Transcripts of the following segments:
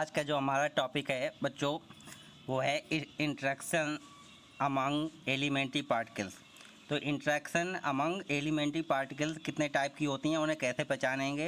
आज का जो हमारा टॉपिक है बच्चों वो है इंटरेक्शन अमंग एलिमेंट्री पार्टिकल्स। तो इंटरेक्शन अमंग एलिमेंट्री पार्टिकल्स कितने टाइप की होती हैं, उन्हें कैसे पहचानेंगे,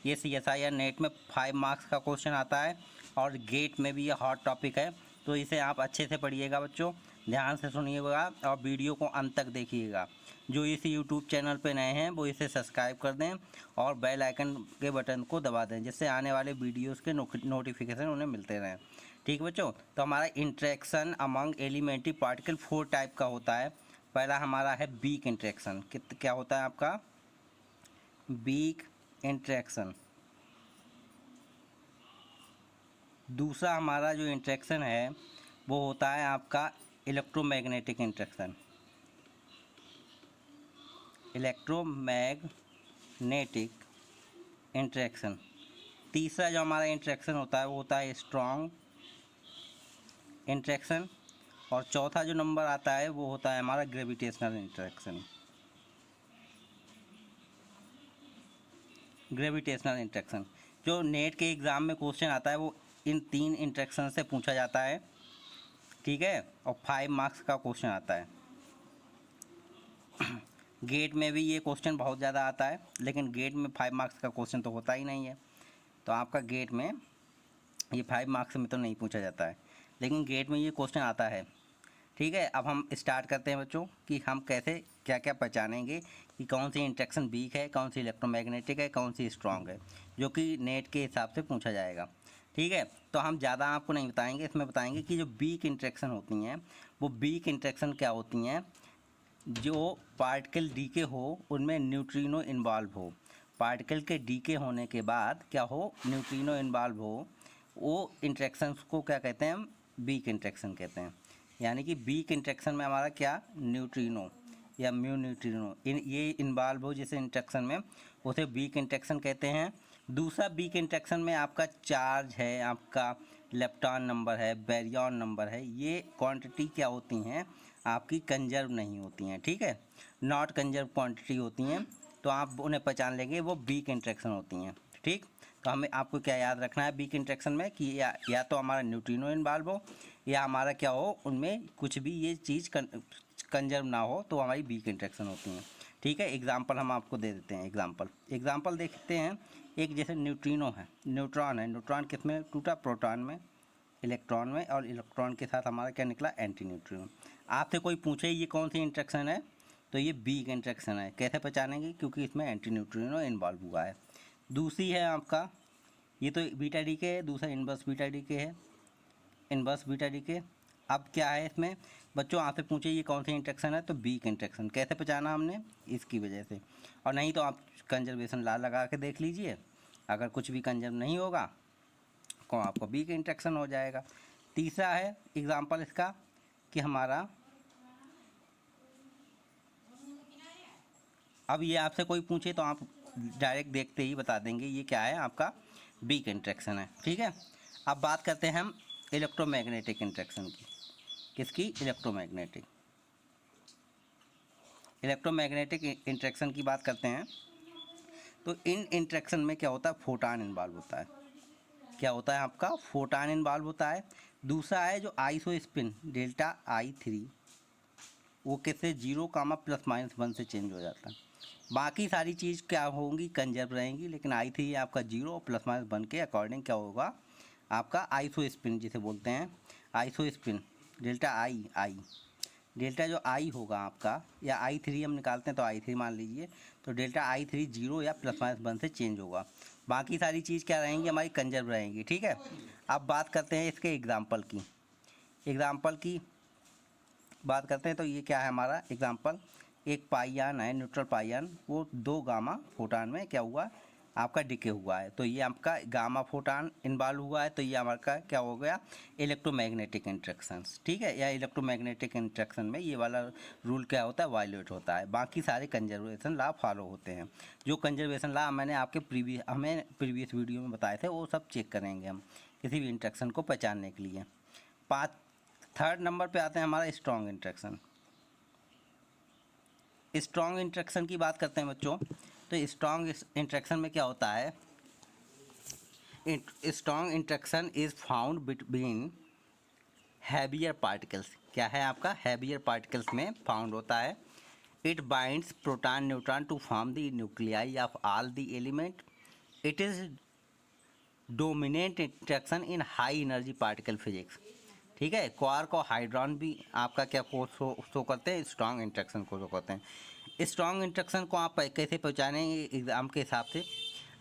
ये CSIR नेट में 5 मार्क्स का क्वेश्चन आता है और गेट में भी ये हॉट टॉपिक है। तो इसे आप अच्छे से पढ़िएगा बच्चों, ध्यान से सुनिएगा और वीडियो को अंत तक देखिएगा। जो इस यूट्यूब चैनल पे नए हैं वो इसे सब्सक्राइब कर दें और बेल आइकन के बटन को दबा दें, जिससे आने वाले वीडियोस के नोटिफिकेशन उन्हें मिलते रहें। ठीक बच्चों, तो हमारा interaction among elementary particle 4 type का होता है। पहला हमारा है वीक इंटरेक्शन। क्या होता है आपका? Weak interaction. दूसरा हमारा जो इंटरेक्शन है वो होता है आपका इलेक्ट्रोमैग्नेटिक इंटरेक्शन। Electromagnetic interaction. तीसरा जो हमारा इंटरेक्शन होता है वो होता है स्ट्रॉन्ग इंटरेक्शन। और चौथा जो नंबर आता है वो होता है हमारा ग्रेविटेशनल इंटरेक्शन। ग्रेविटेशनल इंटरेक्शन जो नेट के एग्ज़ाम में क्वेश्चन आता है वो इन 3 इंटरेक्शन से पूछा जाता है। ठीक है, और 5 मार्क्स का क्वेश्चन आता है। गेट में भी ये क्वेश्चन बहुत ज़्यादा आता है, लेकिन गेट में 5 मार्क्स का क्वेश्चन तो होता ही नहीं है। तो आपका गेट में ये 5 मार्क्स में तो नहीं पूछा जाता है, लेकिन गेट में ये क्वेश्चन आता है। ठीक है, अब हम स्टार्ट करते हैं बच्चों कि हम कैसे क्या क्या पहचानेंगे कि कौन सी इंटरेक्शन वीक है, कौन सी इलेक्ट्रोमैग्नेटिक है, कौन सी स्ट्रॉन्ग है, जो कि नेट के हिसाब से पूछा जाएगा। ठीक है, तो हम ज़्यादा आपको नहीं बताएंगे, इसमें बताएंगे कि जो वीक इंटरेक्शन होती हैं वो वीक इंटरेक्शन क्या होती हैं। जो पार्टिकल डीके हो उनमें न्यूट्रिनो इन्वॉल्व हो, पार्टिकल के डीके होने के बाद क्या हो, न्यूट्रिनो इन्वॉल्व हो, वो इंटरेक्शंस को क्या कहते हैं, हम वीक इंटरेक्शन कहते हैं। यानी कि वीक इंटरेक्शन में हमारा क्या, न्यूट्रिनो या म्यू न्यूट्रिनो ये इन्वॉल्व हो जिस इंटरेक्शन में, उसे वीक इंटरेक्शन कहते हैं। दूसरा वीक इंटरेक्शन में आपका चार्ज है, आपका लेप्टॉन नंबर है, बैरियन नंबर है, ये क्वांटिटी क्या होती हैं आपकी, कंजर्व नहीं होती हैं। ठीक है, नॉट कंजर्व क्वांटिटी होती हैं, तो आप उन्हें पहचान लेंगे, वो वीक इंटरेक्शन होती हैं। ठीक, तो हमें आपको क्या याद रखना है वीक इंटरेक्शन में कि या तो हमारा न्यूट्रिनो इन्वॉल्व हो या हमारा क्या हो, उनमें कुछ भी ये चीज़ कंजर्व ना हो, तो हमारी वीक इंटरेक्शन होती हैं। ठीक है, एग्जांपल हम आपको दे देते हैं। एग्जांपल देखते हैं। एक जैसे न्यूट्रिनो है, न्यूट्रॉन है, न्यूट्रॉन किस में टूटा, प्रोटॉन में, इलेक्ट्रॉन में, और इलेक्ट्रॉन के साथ हमारा क्या निकला, एंटी न्यूट्रिनो। आपसे कोई पूछे ये कौन सी इंटरेक्शन है, तो ये वीक इंटरेक्शन है। कैसे पहचानेंगे, क्योंकि इसमें एंटी न्यूट्रिनो इन्वॉल्व हुआ है। दूसरी है आपका, ये तो बीटा डी के है, दूसरा इनवर्स बीटा डी के है, इनवर्स बीटा डी के। अब क्या है इसमें बच्चों, आपसे पूछे ये कौन सी इंटरेक्शन है, तो वीक इंटरेक्शन। कैसे पहचाना हमने, इसकी वजह से। और नहीं तो आप कंजर्वेशन लॉ लगा के देख लीजिए, अगर कुछ भी कंजर्व नहीं होगा तो आपको वीक इंटरेक्शन हो जाएगा। तीसरा है एग्जाम्पल इसका कि हमारा, अब ये आपसे कोई पूछे तो आप डायरेक्ट देखते ही बता देंगे ये क्या है, आपका वीक इंटरेक्शन है। ठीक है, अब बात करते हैं हम इलेक्ट्रोमैग्नेटिक इंटरेक्शन की। किसकी, इलेक्ट्रोमैग्नेटिक इंटरेक्शन की बात करते हैं। तो इन इंटरेक्शन में क्या होता है, फोटान इन्वॉल्व होता है। क्या होता है आपका, फोटान इन्वॉल्व होता है। दूसरा है जो आइसो स्पिन डेल्टा I3, वो किससे, 0, ±1 से चेंज हो जाता है। बाकी सारी चीज़ क्या होंगी, कंजर्व रहेंगी, लेकिन I3 आपका 0 ±1 के अकॉर्डिंग क्या होगा, आपका आइसो स्पिन जिसे बोलते हैं, iso spin delta I delta जो I होगा आपका, या I3 हम निकालते हैं तो I3 मान लीजिए, तो डेल्टा I3 0 या ±1 से चेंज होगा। बाकी सारी चीज़ क्या रहेंगी, हमारी कंजर्व रहेंगी। ठीक है, अब बात करते हैं इसके एग्जाम्पल की बात करते हैं। तो ये क्या है हमारा एग्जाम्पल, एक पाइयान है, न्यूट्रल पाइयान, वो 2 गामा फोटान में क्या हुआ, आपका डिके हुआ है। तो ये आपका गामा फोटान इन्वॉल्व हुआ है, तो ये हमारा क्या हो गया, इलेक्ट्रोमैग्नेटिक इंटरेक्शंस। ठीक है, या इलेक्ट्रोमैग्नेटिक इंटरेक्शन में ये वाला रूल क्या होता है, वायलेट होता है। बाकी सारे कंजर्वेशन लॉ फॉलो होते हैं। जो कंजर्वेशन लॉ मैंने आपके प्रीवियस वीडियो में बताए थे, वो सब चेक करेंगे हम किसी भी इंटरेक्शन को पहचानने के लिए। 3rd नंबर पे आते हैं हमारा स्ट्रॉन्ग इंटरेक्शन। स्ट्रॉन्ग इंटरेक्शन की बात करते हैं बच्चों। तो स्ट्रॉन्ग इंटरेक्शन में क्या होता है, strong interaction is found between heavier particles. क्या है आपका? हैवियर पार्टिकल्स में फाउंड होता है। It binds proton neutron to form the nuclei of all the element. It is dominant interaction in high energy particle physics. ठीक है, quark और हाइड्रॉन भी आपका क्या को शो करते हैं? स्ट्रॉन्ग इंटरेक्शन को शो करते हैं। स्ट्रॉन्ग इंटरेक्शन को आप कैसे पहचानें एग्ज़ाम के हिसाब से?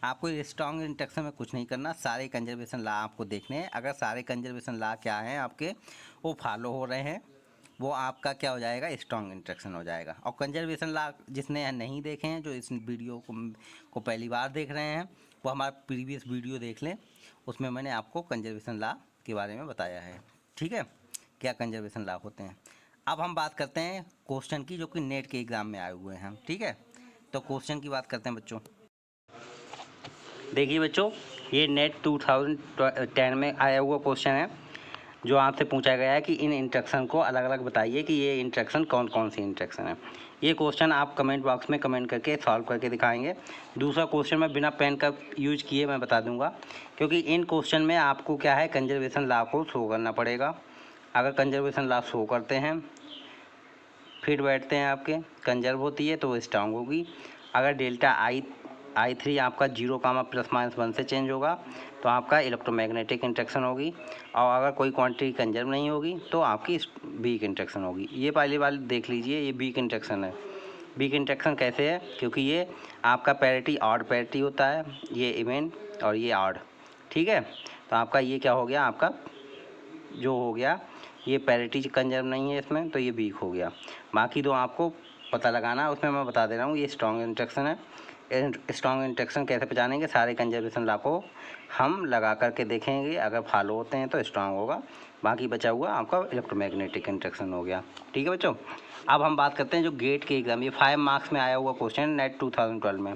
आपको स्ट्रॉन्ग इंटरेक्शन में कुछ नहीं करना, सारे कंजर्वेशन लॉ आपको देखने हैं। अगर सारे कंजर्वेशन लॉ क्या हैं आपके वो फॉलो हो रहे हैं, वो आपका क्या हो जाएगा? स्ट्रॉन्ग इंटरेक्शन हो जाएगा। और कंजर्वेशन लॉ जिसने नहीं देखे हैं, जो इस वीडियो को पहली बार देख रहे हैं, वो हमारा प्रीवियस वीडियो देख लें, उसमें मैंने आपको कंजर्वेशन लॉ के बारे में बताया है। ठीक है, क्या कंजर्वेशन लॉ होते हैं। अब हम बात करते हैं क्वेश्चन की, जो कि नेट के एग्ज़ाम में आए हुए हैं। ठीक है, तो क्वेश्चन की बात करते हैं बच्चों। देखिए बच्चों, ये नेट 2010 में आया हुआ क्वेश्चन है, जो आपसे पूछा गया है कि इन इंटरेक्शन को अलग अलग बताइए कि ये इंटरेक्शन कौन कौन सी इंटरेक्शन है। ये क्वेश्चन आप कमेंट बॉक्स में कमेंट करके सॉल्व करके दिखाएंगे। दूसरा क्वेश्चन मैं बिना पेन का यूज किए मैं बता दूंगा, क्योंकि इन क्वेश्चन में आपको क्या है? कंजर्वेशन लॉ को शो करना पड़ेगा। अगर कंजर्वेशन लॉ शो करते हैं, फिर बैठते हैं आपके कंजर्व होती है तो वो स्ट्रांग होगी। अगर डेल्टा I3 आपका 0, ±1 से चेंज होगा तो आपका इलेक्ट्रोमैग्नेटिक इंटरेक्शन होगी। और अगर कोई क्वांटिटी कंजर्व नहीं होगी तो आपकी वीक इंटरेक्शन होगी। ये पहली बार देख लीजिए, ये वीक इंटरेक्शन है। वीक इंटरेक्शन कैसे है? क्योंकि ये आपका पैरिटी ऑड पैरिटी होता है, ये इवन और ये ऑड। ठीक है, तो आपका ये क्या हो गया? आपका जो हो गया ये पैरिटी कंजर्व नहीं है इसमें, तो ये वीक हो गया। बाकी दो आपको पता लगाना है, उसमें मैं बता दे रहा हूँ। ये स्ट्रॉन्ग इंटरेक्शन है। स्ट्रॉन्ग इंटरेक्शन कैसे पहचानेंगे? सारे कंजर्वेशन लॉ को हम लगा करके देखेंगे, अगर फॉलो होते हैं तो स्ट्रॉन्ग होगा, बाकी बचा हुआ आपका इलेक्ट्रोमैग्नेटिक इंटरेक्शन हो गया। ठीक है बच्चों, अब हम बात करते हैं जो गेट के एग्ज़ाम, ये 5 मार्क्स में आया हुआ क्वेश्चन नेट 2012 में।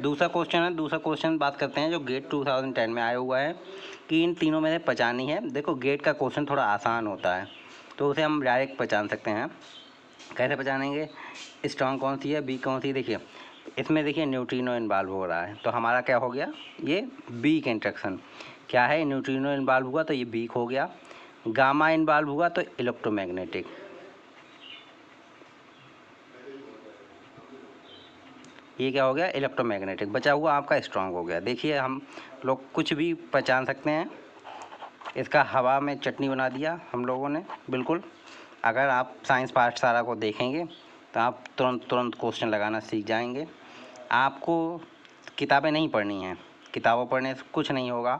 दूसरा क्वेश्चन है, दूसरा क्वेश्चन बात करते हैं जो गेट 2010 में आया हुआ है कि इन तीनों में से पहचानी है। देखो, गेट का क्वेश्चन थोड़ा आसान होता है, तो उसे हम डायरेक्ट पहचान सकते हैं। कैसे पहचानेंगे? स्ट्रॉन्ग कौन सी है, वीक कौन सी? देखिए इसमें देखिए न्यूट्रिनो इन्वॉल्व हो रहा है, तो हमारा क्या हो गया? ये वीक इंटरेक्शन। क्या है? न्यूट्रिनो इन्वॉल्व हुआ तो ये वीक हो गया। गामा इन्वॉल्व हुआ तो इलेक्ट्रोमैग्नेटिक। ये क्या हो गया? इलेक्ट्रोमैग्नेटिक। बचा हुआ आपका स्ट्रॉन्ग हो गया। देखिए हम लोग कुछ भी पहचान सकते हैं। इसका हवा में चटनी बना दिया हम लोगों ने, बिल्कुल। अगर आप साइंस पाठशाला को देखेंगे तो आप तुरंत क्वेश्चन लगाना सीख जाएंगे। आपको किताबें नहीं पढ़नी हैं, किताबों पढ़ने से कुछ नहीं होगा।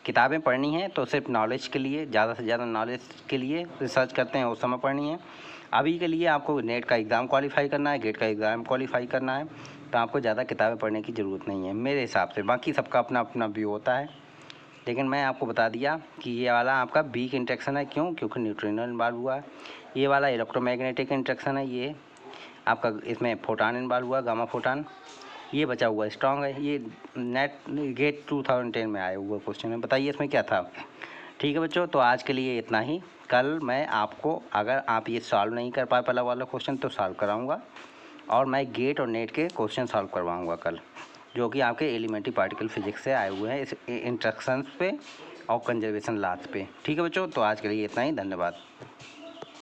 किताबें पढ़नी है तो सिर्फ नॉलेज के लिए, ज़्यादा से ज़्यादा नॉलेज के लिए रिसर्च करते हैं उस समय पढ़नी है। अभी के लिए आपको नेट का एग्ज़ाम क्वालिफाई करना है, गेट का एग्ज़ाम क्वालिफाई करना है, तो आपको ज़्यादा किताबें पढ़ने की ज़रूरत नहीं है मेरे हिसाब से। बाकी सबका अपना अपना व्यू होता है, लेकिन मैं आपको बता दिया कि ये वाला आपका वीक इंटरेक्शन है। क्यों? क्योंकि न्यूट्रिनो इन्वॉल्व हुआ है। ये वाला इलेक्ट्रोमैग्नेटिक इंटरेक्शन है, ये आपका इसमें फोटान इन्वॉल्व हुआ, गामा फोटान। ये बचा हुआ स्ट्रॉन्ग है। ये नेट गेट 2010 में आया हुआ क्वेश्चन है। बताइए इसमें क्या था। ठीक है बच्चों, तो आज के लिए इतना ही। कल मैं आपको, अगर आप ये सॉल्व नहीं कर पाए पहला वाला क्वेश्चन, तो सॉल्व कराऊंगा, और मैं गेट और नेट के क्वेश्चन सॉल्व करवाऊंगा कल, जो कि आपके एलिमेंट्री पार्टिकल फिजिक्स से आए हुए हैं, इस इंस्ट्रक्शंस पे और कंजर्वेशन लॉज पे। ठीक है बच्चों, तो आज के लिए इतना ही। धन्यवाद।